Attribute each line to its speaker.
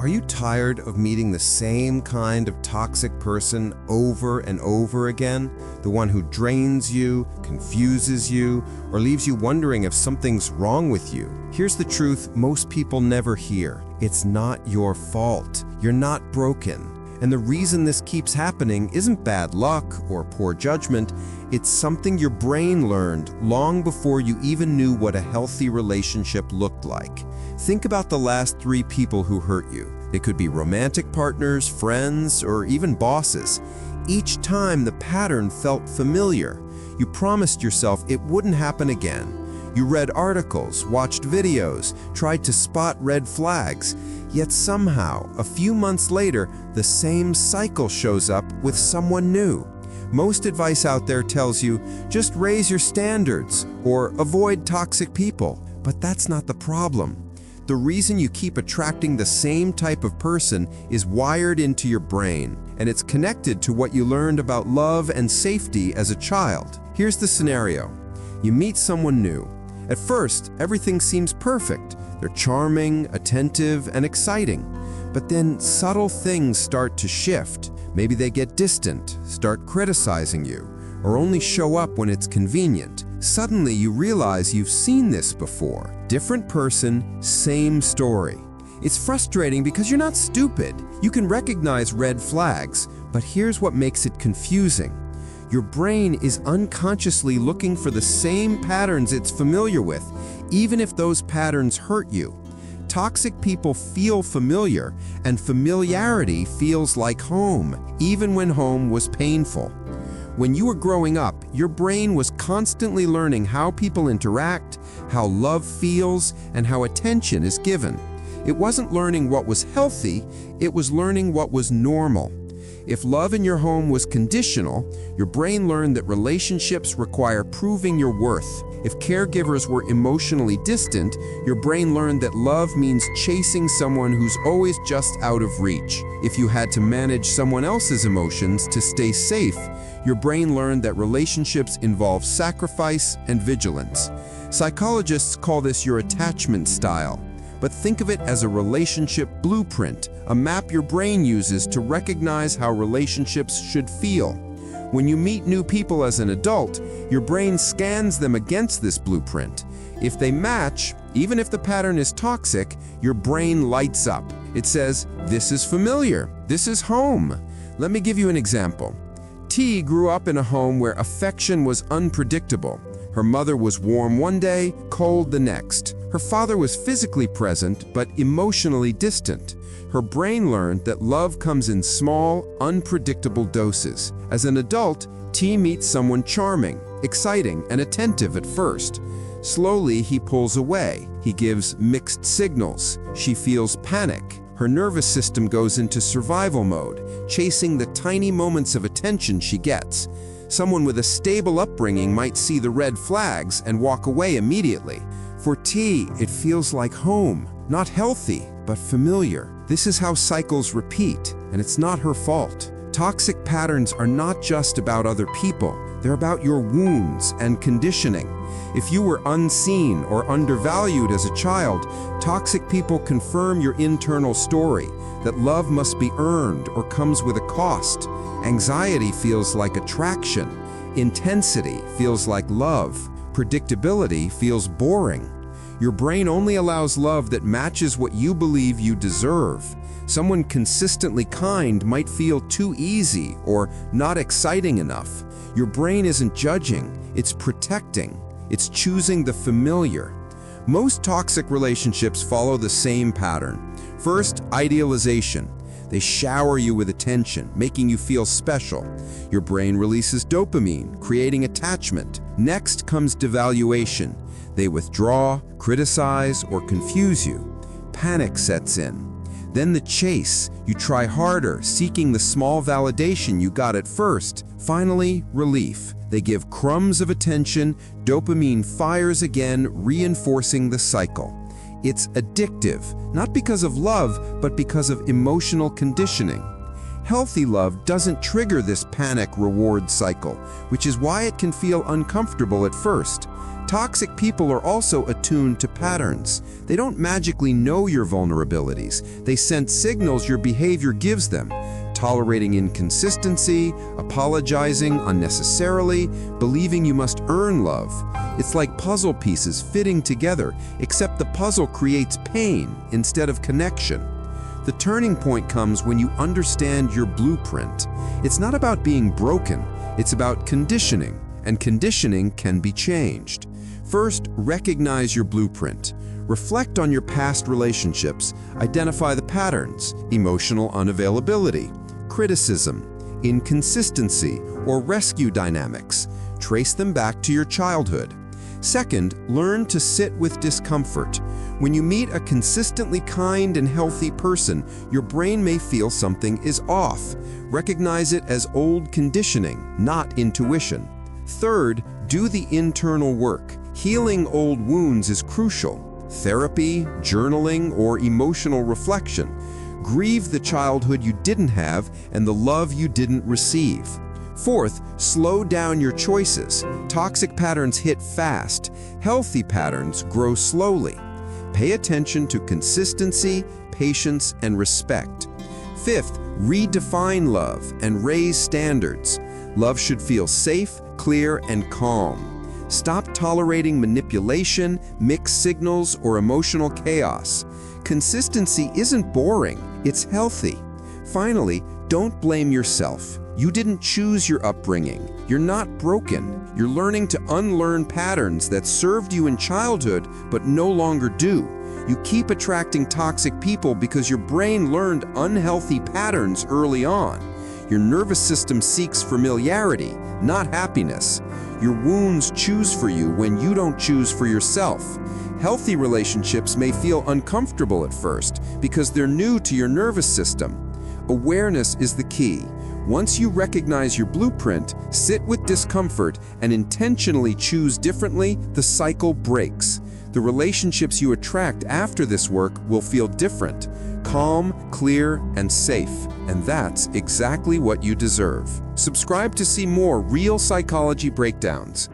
Speaker 1: Are you tired of meeting the same kind of toxic person over and over again? The one who drains you, confuses you, or leaves you wondering if something's wrong with you? Here's the truth most people never hear. It's not your fault. You're not broken. And the reason this keeps happening isn't bad luck or poor judgment. It's something your brain learned long before you even knew what a healthy relationship looked like. Think about the last 3 people who hurt you. They could be romantic partners, friends, or even bosses. Each time the pattern felt familiar. You promised yourself it wouldn't happen again. You read articles, watched videos, tried to spot red flags. Yet somehow, a few months later, the same cycle shows up with someone new. Most advice out there tells you, just raise your standards or avoid toxic people. But that's not the problem. The reason you keep attracting the same type of person is wired into your brain, and it's connected to what you learned about love and safety as a child. Here's the scenario. You meet someone new. At first, everything seems perfect. They're charming, attentive, and exciting. But then subtle things start to shift. Maybe they get distant, start criticizing you, or only show up when it's convenient. Suddenly you realize you've seen this before. Different person, same story. It's frustrating because you're not stupid. You can recognize red flags, but here's what makes it confusing. Your brain is unconsciously looking for the same patterns it's familiar with, even if those patterns hurt you. Toxic people feel familiar, and familiarity feels like home, even when home was painful. When you were growing up, your brain was constantly learning how people interact, how love feels, and how attention is given. It wasn't learning what was healthy, it was learning what was normal. If love in your home was conditional, your brain learned that relationships require proving your worth. If caregivers were emotionally distant, your brain learned that love means chasing someone who's always just out of reach. If you had to manage someone else's emotions to stay safe, your brain learned that relationships involve sacrifice and vigilance. Psychologists call this your attachment style. But think of it as a relationship blueprint, a map your brain uses to recognize how relationships should feel. When you meet new people as an adult, your brain scans them against this blueprint. If they match, even if the pattern is toxic, your brain lights up. It says, "This is familiar. This is home." Let me give you an example. T grew up in a home where affection was unpredictable. Her mother was warm one day, cold the next. Her father was physically present, but emotionally distant. Her brain learned that love comes in small, unpredictable doses. As an adult, T meets someone charming, exciting, and attentive at first. Slowly, he pulls away. He gives mixed signals. She feels panic. Her nervous system goes into survival mode, chasing the tiny moments of attention she gets. Someone with a stable upbringing might see the red flags and walk away immediately. For T, it feels like home, not healthy, but familiar. This is how cycles repeat, and it's not her fault. Toxic patterns are not just about other people. They're about your wounds and conditioning. If you were unseen or undervalued as a child, toxic people confirm your internal story, that love must be earned or comes with a cost. Anxiety feels like attraction. Intensity feels like love. Predictability feels boring. Your brain only allows love that matches what you believe you deserve. Someone consistently kind might feel too easy or not exciting enough. Your brain isn't judging, it's protecting. It's choosing the familiar. Most toxic relationships follow the same pattern. First, idealization. They shower you with attention, making you feel special. Your brain releases dopamine, creating attachment. Next comes devaluation. They withdraw, criticize, or confuse you. Panic sets in. Then the chase. You try harder, seeking the small validation you got at first. Finally, relief. They give crumbs of attention, dopamine fires again, reinforcing the cycle. It's addictive, not because of love, but because of emotional conditioning. Healthy love doesn't trigger this panic reward cycle, which is why it can feel uncomfortable at first. Toxic people are also attuned to patterns. They don't magically know your vulnerabilities. They sense signals your behavior gives them. Tolerating inconsistency, apologizing unnecessarily, believing you must earn love. It's like puzzle pieces fitting together, except the puzzle creates pain instead of connection. The turning point comes when you understand your blueprint. It's not about being broken, it's about conditioning, and conditioning can be changed. First, recognize your blueprint. Reflect on your past relationships. Identify the patterns: emotional unavailability, criticism, inconsistency, or rescue dynamics. Trace them back to your childhood. Second, learn to sit with discomfort. When you meet a consistently kind and healthy person, your brain may feel something is off. Recognize it as old conditioning, not intuition. Third, do the internal work. Healing old wounds is crucial. Therapy, journaling, or emotional reflection. Grieve the childhood you didn't have and the love you didn't receive. Fourth, slow down your choices. Toxic patterns hit fast. Healthy patterns grow slowly. Pay attention to consistency, patience, and respect. Fifth, redefine love and raise standards. Love should feel safe, clear, and calm. Stop tolerating manipulation, mixed signals, or emotional chaos. Consistency isn't boring, it's healthy. Finally, don't blame yourself. You didn't choose your upbringing. You're not broken. You're learning to unlearn patterns that served you in childhood but no longer do. You keep attracting toxic people because your brain learned unhealthy patterns early on. Your nervous system seeks familiarity, not happiness. Your wounds choose for you when you don't choose for yourself. Healthy relationships may feel uncomfortable at first because they're new to your nervous system. Awareness is the key. Once you recognize your blueprint, sit with discomfort, and intentionally choose differently, the cycle breaks. The relationships you attract after this work will feel different, calm, clear, and safe. And that's exactly what you deserve. Subscribe to see more real psychology breakdowns.